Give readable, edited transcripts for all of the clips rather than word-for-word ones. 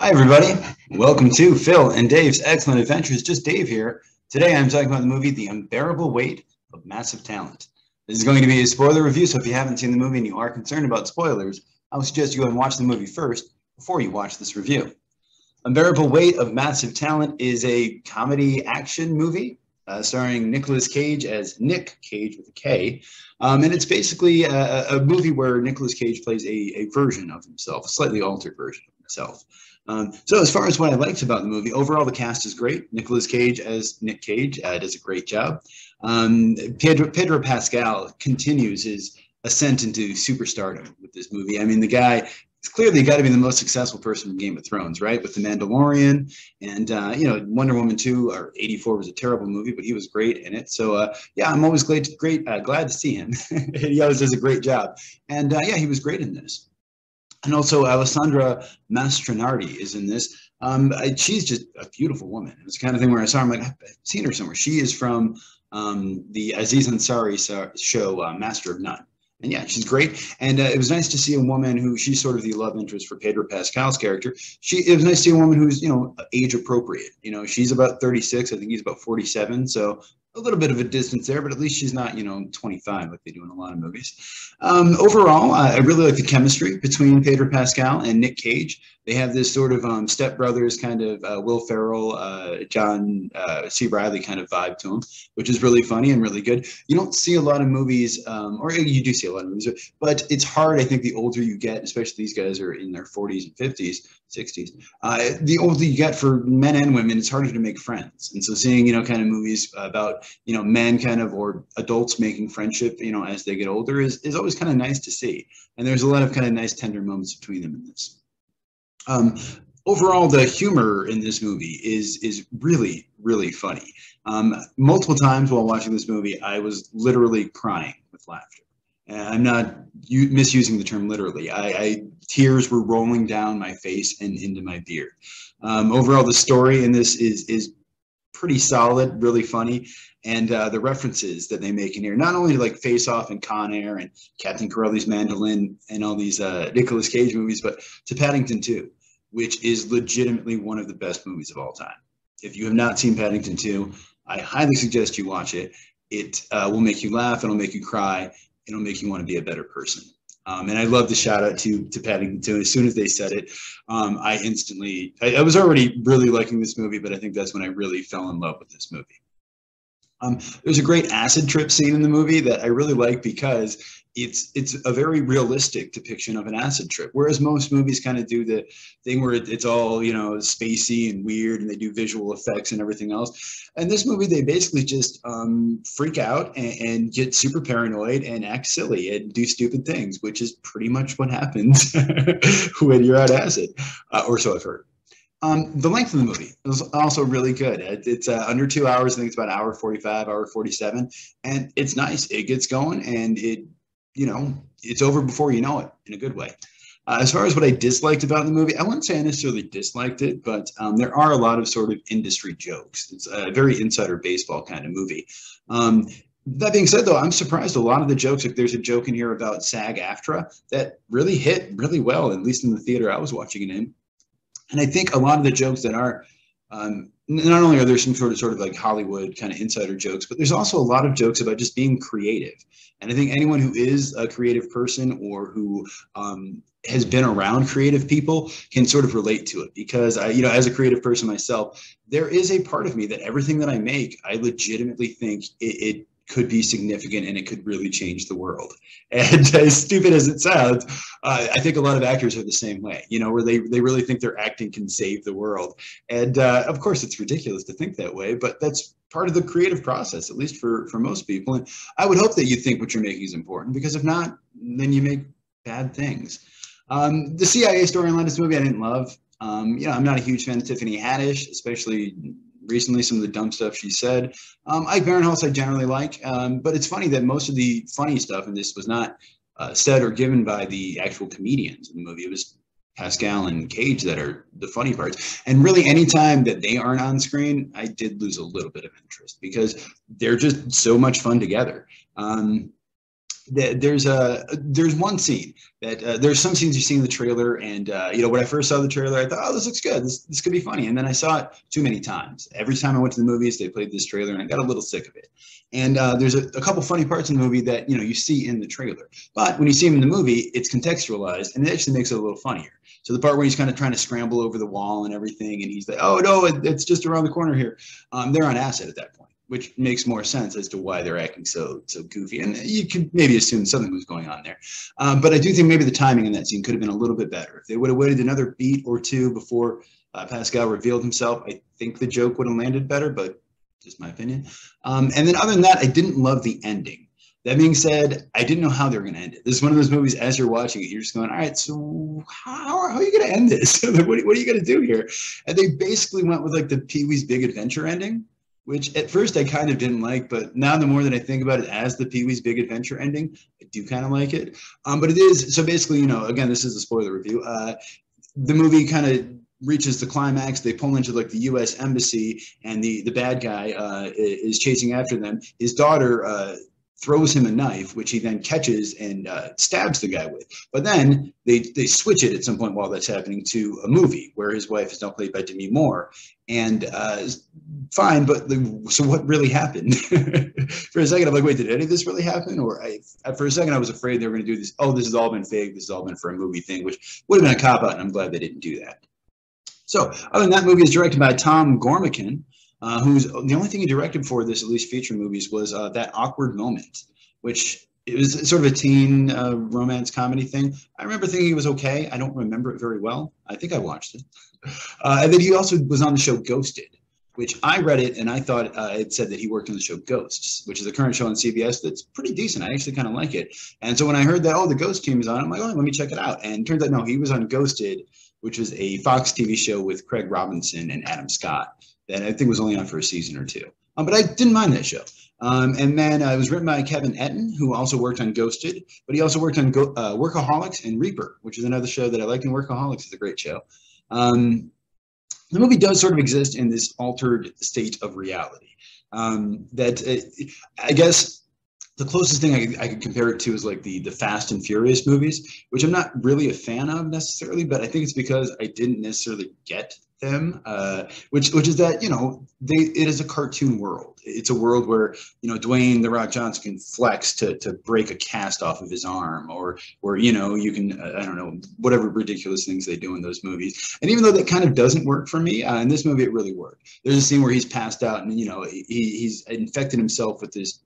Hi, everybody. Welcome to Phil and Dave's Excellent Adventures. Just Dave here. Today, I'm talking about the movie The Unbearable Weight of Massive Talent. This is going to be a spoiler review, so if you haven't seen the movie and you are concerned about spoilers, I would suggest you go and watch the movie first before you watch this review. Unbearable Weight of Massive Talent is a comedy action movie starring Nicolas Cage as Nick Cage with a K. And it's basically a movie where Nicolas Cage plays a version of himself, a slightly altered version of himself. So as far as what I liked about the movie, overall the cast is great. Nicolas Cage as Nick Cage does a great job. Pedro Pascal continues his ascent into superstardom with this movie. I mean, the guy is clearly got to be the most successful person in Game of Thrones, right? With The Mandalorian and, Wonder Woman 2 or 84 was a terrible movie, but he was great in it. So, yeah, I'm always glad to see him. He always does a great job. And, yeah, he was great in this. And also Alessandra Mastronardi is in this. She's just a beautiful woman. It's the kind of thing where I saw her, I'm like, I've seen her somewhere. She is from the Aziz Ansari show, Master of None. And yeah, she's great. And it was nice to see a woman who, she's sort of the love interest for Pedro Pascal's character. It was nice to see a woman who's, age appropriate. She's about 36. I think he's about 47. So a little bit of a distance there, but at least she's not, 25 like they do in a lot of movies. Overall, I really like the chemistry between Pedro Pascal and Nick Cage. They have this sort of stepbrothers kind of Will Ferrell, John C. Reilly kind of vibe to them, which is really funny and really good. You don't see a lot of movies, or you do see a lot of movies, but it's hard, I think, the older you get, especially these guys are in their 40s and 50s, 60s, the older you get for men and women, it's harder to make friends. And so seeing, kind of movies about, men kind of, or adults making friendship, as they get older is always kind of nice to see. And there's a lot of kind of nice tender moments between them in this. Overall, the humor in this movie is really, really funny. Multiple times while watching this movie, I was literally crying with laughter. I'm not misusing the term literally. Tears were rolling down my face and into my beard. Overall, the story in this is pretty solid, really funny. And the references that they make in here, not only to like Face Off and Con Air and Captain Corelli's Mandolin and all these Nicolas Cage movies, but to Paddington 2, which is legitimately one of the best movies of all time. If you have not seen Paddington 2, I highly suggest you watch it. It will make you laugh, it'll make you cry, it'll make you want to be a better person. And I love the shout out to Paddington 2. As soon as they said it, I was already really liking this movie, but I think that's when I really fell in love with this movie. There's a great acid trip scene in the movie that I really like because it's a very realistic depiction of an acid trip, whereas most movies kind of do the thing where it's all, spacey and weird and they do visual effects and everything else. And this movie, they basically just freak out and get super paranoid and act silly and do stupid things, which is pretty much what happens when you're on acid, or so I've heard. The length of the movie is also really good. It's under 2 hours. I think it's about hour 45, hour 47. And it's nice. It gets going and it's over before you know it in a good way. As far as what I disliked about the movie, I wouldn't say I necessarily disliked it, but there are a lot of sort of industry jokes. It's a very insider baseball kind of movie. That being said, though, I'm surprised a lot of the jokes, like there's a joke in here about SAG-AFTRA that really hit really well, at least in the theater I was watching it in. And I think a lot of the jokes that are, not only are there some sort of like Hollywood kind of insider jokes, but there's also a lot of jokes about just being creative. And I think anyone who is a creative person or who has been around creative people can sort of relate to it because, as a creative person myself, there is a part of me that everything that I make, I legitimately think it could be significant and it could really change the world. And as stupid as it sounds, I think a lot of actors are the same way, where they really think their acting can save the world. And of course, it's ridiculous to think that way, but that's part of the creative process, at least for most people. And I would hope that you think what you're making is important, because if not, then you make bad things. The CIA storyline in this movie I didn't love. I'm not a huge fan of Tiffany Haddish, especially recently, some of the dumb stuff she said. Ike Barinholtz I generally like, but it's funny that most of the funny stuff in this was not said or given by the actual comedians in the movie. It was Pascal and Cage that are the funny parts. And really, any time that they aren't on screen, I did lose a little bit of interest because they're just so much fun together. there's one scene that there's some scenes you see in the trailer, and when I first saw the trailer, I thought, oh, this looks good, this could be funny, and then I saw it too many times. Every time I went to the movies, they played this trailer, and I got a little sick of it. And there's a couple funny parts in the movie that you see in the trailer, but when you see them in the movie, it's contextualized, and it actually makes it a little funnier. So the part where he's kind of trying to scramble over the wall and everything, and he's like, oh no, it's just around the corner here. They're on acid at that point, which makes more sense as to why they're acting so goofy. And you could maybe assume something was going on there. But I do think maybe the timing in that scene could have been a little bit better. If they would have waited another beat or two before Pascal revealed himself, I think the joke would have landed better, but just my opinion. And then other than that, I didn't love the ending. That being said, I didn't know how they were going to end it. This is one of those movies, as you're watching it, you're just going, all right, so how are you going to end this? What are you going to do here? And they basically went with like the Pee-wee's Big Adventure ending, which at first I kind of didn't like, but now the more that I think about it as the Pee-wee's Big Adventure ending, I do kind of like it. But it is, so basically, again, this is a spoiler review. The movie kind of reaches the climax. They pull into like the U.S. embassy, and the bad guy is chasing after them. His daughter throws him a knife, which he then catches and stabs the guy with. But then they switch it at some point while that's happening to a movie where his wife is now played by Demi Moore. And fine, but so what really happened? For a second, I'm like, wait, did any of this really happen? Or for a second, I was afraid they were going to do this. Oh, this has all been fake. This has all been for a movie thing, which would have been a cop-out, and I'm glad they didn't do that. So other than that, movie is directed by Tom Gormican, who's the only thing he directed for this, at least feature movies, was That Awkward Moment, which it was sort of a teen romance comedy thing. I remember thinking it was okay. I don't remember it very well. I think I watched it. And then he also was on the show Ghosted, which I read it and I thought it said that he worked on the show Ghosts, which is a current show on CBS that's pretty decent. I actually kind of like it. And so when I heard that, oh, the Ghost team is on, I'm like, oh, let me check it out. And it turns out, no, he was on Ghosted, which was a Fox TV show with Craig Robinson and Adam Scott that I think was only on for a season or two. But I didn't mind that show. And then it was written by Kevin Etten, who also worked on Ghosted, but he also worked on Workaholics and Reaper, which is another show that I like, and Workaholics is a great show. The movie does sort of exist in this altered state of reality. I guess the closest thing I could compare it to is like the Fast and Furious movies, which I'm not really a fan of necessarily, but I think it's because I didn't necessarily get them, which is that, it is a cartoon world. It's a world where, Dwayne "The Rock" Johnson can flex to break a cast off of his arm, or you can, I don't know, whatever ridiculous things they do in those movies. And even though that kind of doesn't work for me, in this movie it really worked. There's a scene where he's passed out and, he's infected himself with this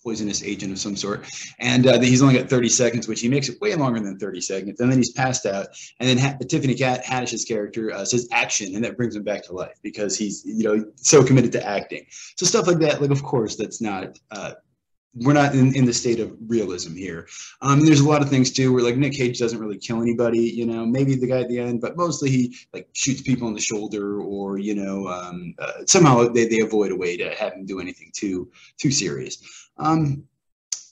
poisonous agent of some sort, and he's only got 30 seconds, which he makes it way longer than 30 seconds, and then he's passed out, and then Tiffany Haddish's character says action, and that brings him back to life because he's so committed to acting. So stuff like that, like, of course, that's not we're not in the state of realism here. There's a lot of things too where like Nick Cage doesn't really kill anybody, maybe the guy at the end, but mostly he like shoots people in the shoulder, or somehow they avoid a way to have him do anything too serious.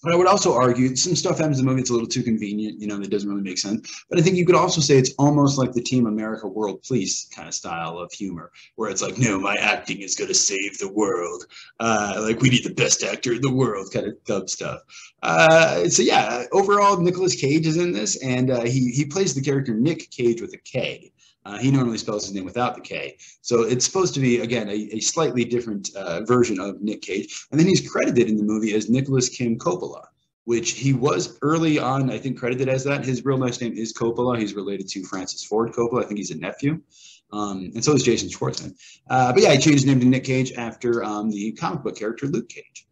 But I would also argue some stuff happens in the movie, it's a little too convenient, that doesn't really make sense. But I think you could also say it's almost like the Team America World Police kind of style of humor, where it's like, no, my acting is going to save the world. Like, we need the best actor in the world kind of dub stuff. So yeah, overall, Nicolas Cage is in this, and he plays the character Nick Cage with a K. He normally spells his name without the K. So it's supposed to be, again, a slightly different version of Nick Cage. And then he's credited in the movie as Nicholas Kim Coppola, which he was early on, I think, credited as that. His real last name is Coppola. He's related to Francis Ford Coppola. I think he's a nephew. And so is Jason Schwartzman. But yeah, he changed his name to Nick Cage after the comic book character Luke Cage.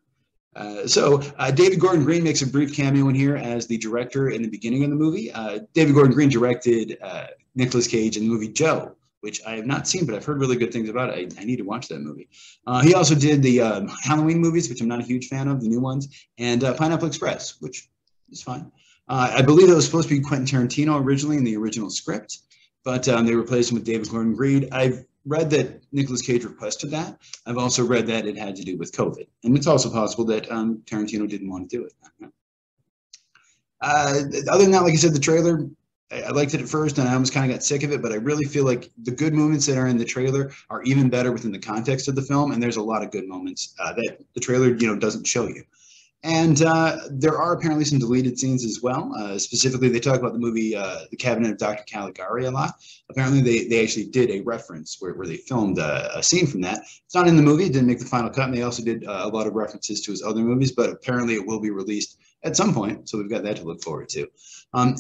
So David Gordon Green makes a brief cameo in here as the director in the beginning of the movie. David Gordon Green directed Nicolas Cage in the movie Joe, which I have not seen, but I've heard really good things about it. I need to watch that movie. He also did the Halloween movies, which I'm not a huge fan of, the new ones, and Pineapple Express, which is fine. I believe it was supposed to be Quentin Tarantino originally in the original script, but they replaced him with David Gordon Green. I've read that Nicolas Cage requested that. I've also read that it had to do with COVID. And it's also possible that Tarantino didn't want to do it. Other than that, like I said, the trailer, I liked it at first and I almost kind of got sick of it, but I really feel like the good moments that are in the trailer are even better within the context of the film. And there's a lot of good moments that the trailer, doesn't show you. And there are apparently some deleted scenes as well. Specifically, they talk about the movie The Cabinet of Dr. Caligari a lot. Apparently, they actually did a reference where they filmed a scene from that. It's not in the movie. It didn't make the final cut. And they also did a lot of references to his other movies, but apparently it will be released at some point. So we've got that to look forward to.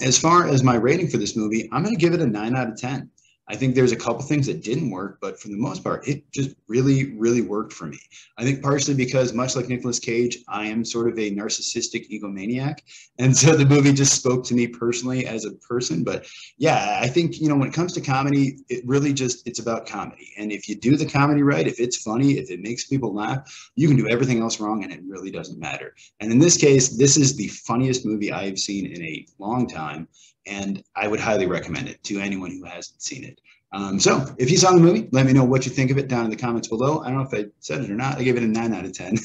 As far as my rating for this movie, I'm going to give it a 9 out of 10. I think there's a couple things that didn't work, but for the most part, it just really, really worked for me. I think partially because, much like Nicolas Cage, I am sort of a narcissistic egomaniac. And so the movie just spoke to me personally as a person. But yeah, I think, when it comes to comedy, it really just, it's about comedy. And if you do the comedy right, if it's funny, if it makes people laugh, you can do everything else wrong and it really doesn't matter. And in this case, this is the funniest movie I have seen in a long time. And I would highly recommend it to anyone who hasn't seen it. So if you saw the movie, let me know what you think of it down in the comments below. I don't know if I said it or not. I gave it a 9 out of 10.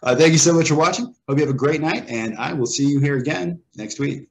Thank you so much for watching. Hope you have a great night, and I will see you here again next week.